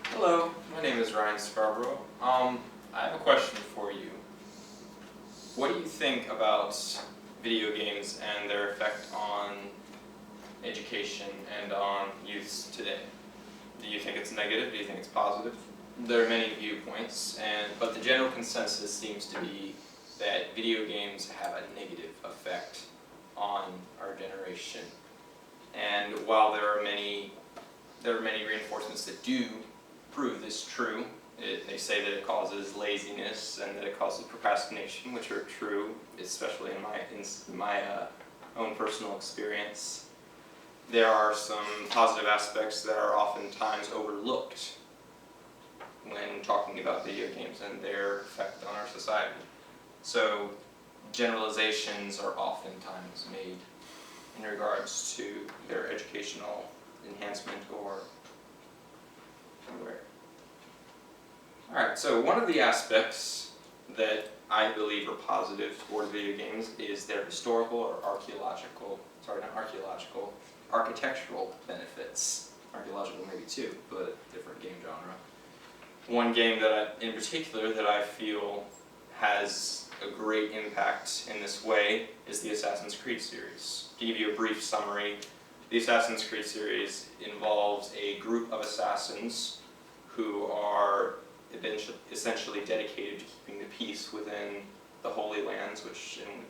Hello, my name is Ryan Scarborough. I have a question for you. What do you think about video games and their effect on education and on youths today? Do you think it's negative? Do you think it's positive? There are many viewpoints, but the general consensus seems to be that video games have a negative effect on our generation. And while there are many reinforcements that do prove this true. They say that it causes laziness and that it causes procrastination, which are true, especially in my own personal experience. There are some positive aspects that are oftentimes overlooked when talking about video games and their effect on our society. So generalizations are oftentimes made in regards to their educational enhancement or where. Alright, so one of the aspects that I believe are positive toward video games is their historical or architectural benefits. Archaeological maybe too, but different game genre. One game in particular that I feel has a great impact in this way is the Assassin's Creed series. To give you a brief summary, the Assassin's Creed series involves a group of assassins who are essentially dedicated to keeping the peace within the Holy Lands,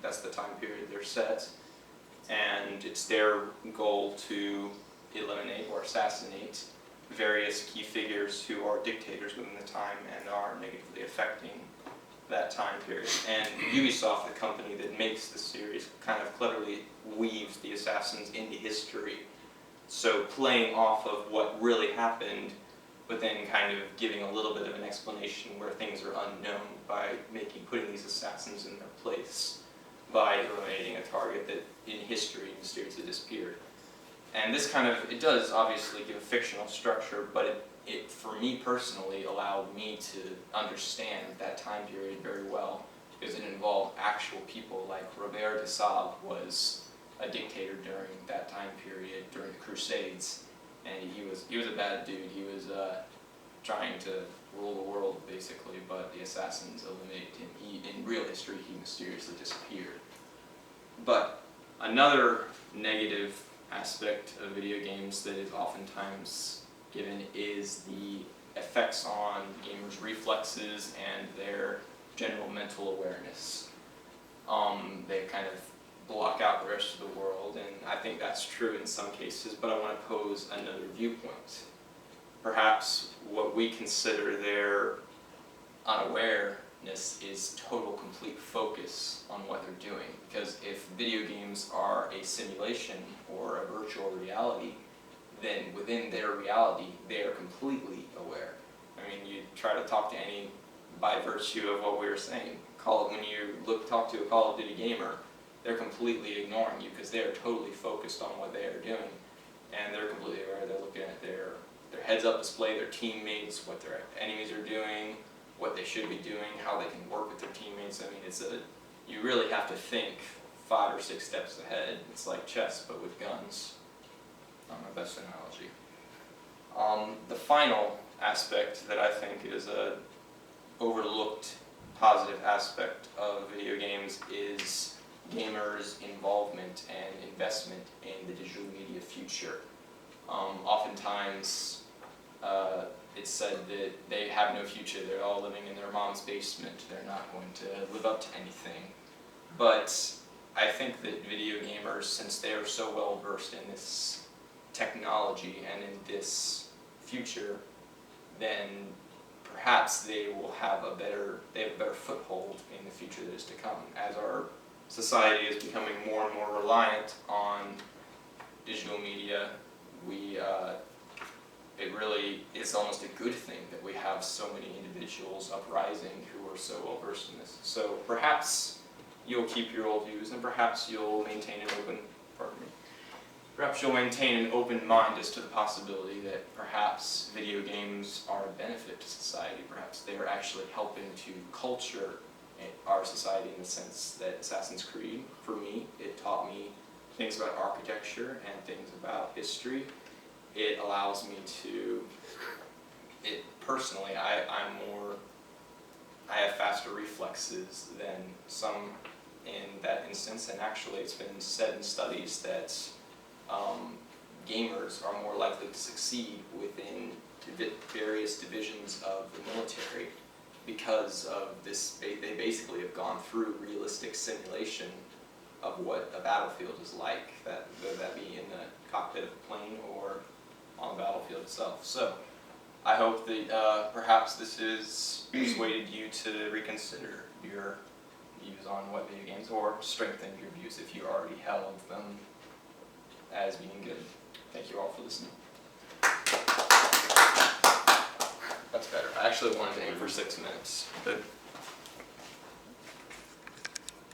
that's the time period they're set, and it's their goal to eliminate or assassinate various key figures who are dictators within the time and are negatively affecting that time period. And Ubisoft, the company that makes the series, kind of cleverly weaves the assassins into history. So playing off of what really happened, but then kind of giving a little bit of an explanation where things are unknown by putting these assassins in their place, by eliminating a target that in history mysteriously disappeared. And this it does obviously give a fictional structure, but it for me personally allowed me to understand that time period very well, because it involved actual people. Like Robert de Sable was a dictator during that time period, during the Crusades, and he was a bad dude. He was trying to rule the world basically, but the assassins eliminated him. In real history, he mysteriously disappeared. But another negative aspect of video games that is oftentimes given is the effects on gamers' reflexes and their general mental awareness. They kind of block out the rest of the world, and I think that's true in some cases, but I want to pose another viewpoint. Perhaps what we consider their unawareness is total, complete focus on what they're doing. Because if video games are a simulation or a virtual reality, then within their reality, they are completely aware. I mean, you try to talk to any, by virtue of what we were saying, when you talk to a Call of Duty gamer, they're completely ignoring you because they are totally focused on what they are doing, and they're completely aware. They're looking at their heads-up display, their teammates, what their enemies are doing, what they should be doing, how they can work with their teammates. I mean, you really have to think 5 or 6 steps ahead. It's like chess, but with guns. Not my best analogy. The final aspect that I think is a overlooked positive aspect of video games is gamers' involvement and investment in the digital media future. Oftentimes, it's said that they have no future. They're all living in their mom's basement. They're not going to live up to anything. But I think that video gamers, since they are so well versed in this technology and in this future, then perhaps they have a better foothold in the future that is to come. As our society is becoming more and more reliant on digital media, it's almost a good thing that we have so many individuals uprising who are so well versed in this. So perhaps you'll keep your old views, and perhaps you'll maintain an open mind as to the possibility that perhaps video games are a benefit to society. Perhaps they are actually helping to culture our society in the sense that Assassin's Creed, for me, it taught me things about architecture and things about history. It allows me to, personally, I have faster reflexes than some in that instance, and actually it's been said in studies that gamers are more likely to succeed within various divisions of the military because of this. They basically have gone through realistic simulation of what a battlefield is like, whether that be in the cockpit of a plane or on the battlefield itself. So I hope that perhaps this has persuaded you to reconsider your views on what video games, or strengthened your views if you already held them as being good. Thank you all for listening. That's better. I actually wanted to aim for 6 minutes, but